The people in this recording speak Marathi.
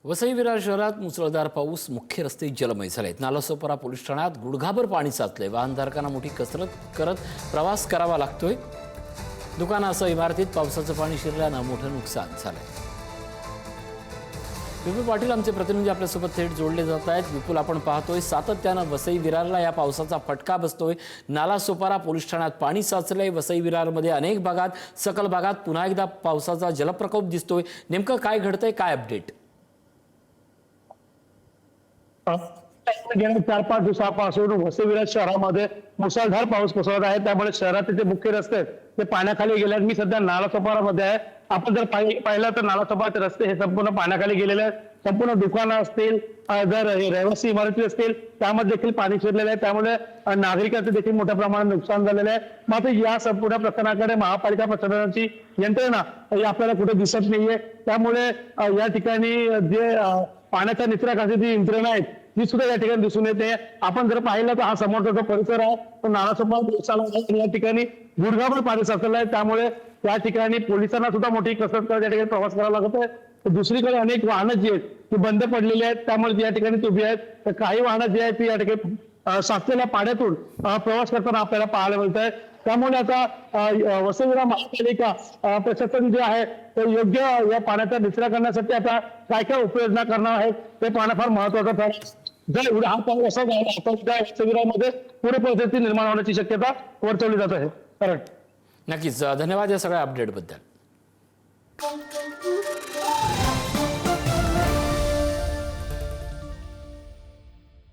वसई विरार शहरात मुसळधार पाऊस, मुख्य रस्ते जलमय झालेत। नालासोपारा पोलीस ठाण्यात गुडघाभर पाणी साचले। वाहनधारकांना मोठी कसरत करत प्रवास करावा लागतोय। दुकानासह इमारतीत पावसाचं पाणी शिरल्यानं मोठं नुकसान झालंय। विपुल पाटील आमचे प्रतिनिधी आपल्यासोबत थेट जोडले जात आहेत। विपुल, आपण पाहतोय सातत्यानं वसई विरारला या पावसाचा फटका बसतोय। नालासोपारा पोलीस ठाण्यात पाणी साचलंय। वसई विरारमध्ये अनेक भागात, सकल भागात पुन्हा एकदा पावसाचा जलप्रकोप दिसतोय। नेमकं काय घडतंय, काय अपडेट? गेल्या 4-5 दिवसापासून वसई विरार शहरामध्ये मुसळधार पाऊस कोसळत आहे। त्यामुळे शहरातील जे मुख्य रस्ते आहेत ते पाण्याखाली गेले आहेत। मी सध्या नालासोपारामध्ये आहे। आपण जर पाहिलं तर नालासोपाराचे रस्ते हे संपूर्ण पाण्याखाली गेलेले आहेत। संपूर्ण दुकानं असतील, जर रहिवासी इमारती असतील, त्यामध्ये देखील पाणी शिरलेलं आहे। त्यामुळे नागरिकांचं देखील मोठ्या प्रमाणात नुकसान झालेलं आहे। मात्र या संपूर्ण प्रकरणाकडे महापालिका प्रशासनाची यंत्रणा ही आपल्याला कुठे दिसत नाहीये। त्यामुळे या ठिकाणी जे पाण्याच्या निचरा करण्याची जी यंत्रणा आहेत ती सुद्धा या ठिकाणी दिसून येते। आपण जर पाहिलं तर हा समोरचा जो परिसर आहे तो नालासोपारा या ठिकाणी गुडघाभर पाणी साचलेलं आहे। त्यामुळे या ठिकाणी पोलिसांना सुद्धा मोठी कसरत करत या ठिकाणी प्रवास करावा लागत आहे। दुसरीकडे अनेक वाहनं जी आहेत ती बंद पडलेली आहेत, त्यामुळे या ठिकाणी उभी आहेत। तर काही वाहनं जी आहेत ती या ठिकाणी साचलेल्या पाण्यातून प्रवास करताना आपल्याला पाहायला मिळत आहे। त्यामुळे आता वसई विरार महापालिका प्रशासन जे आहे ते योग्य या पाण्याचा निचरा करण्यासाठी आता काय काय उपाययोजना करणार आहेत ते पाहणं फार महत्वाचं ठरेल। जर हा पाऊस असा झाला तर वसई विरारमध्ये पूर परिस्थिती निर्माण होण्याची शक्यता वर्तवली जात आहे। नक्कीच, धन्यवाद या सगळ्या अपडेटबद्दल।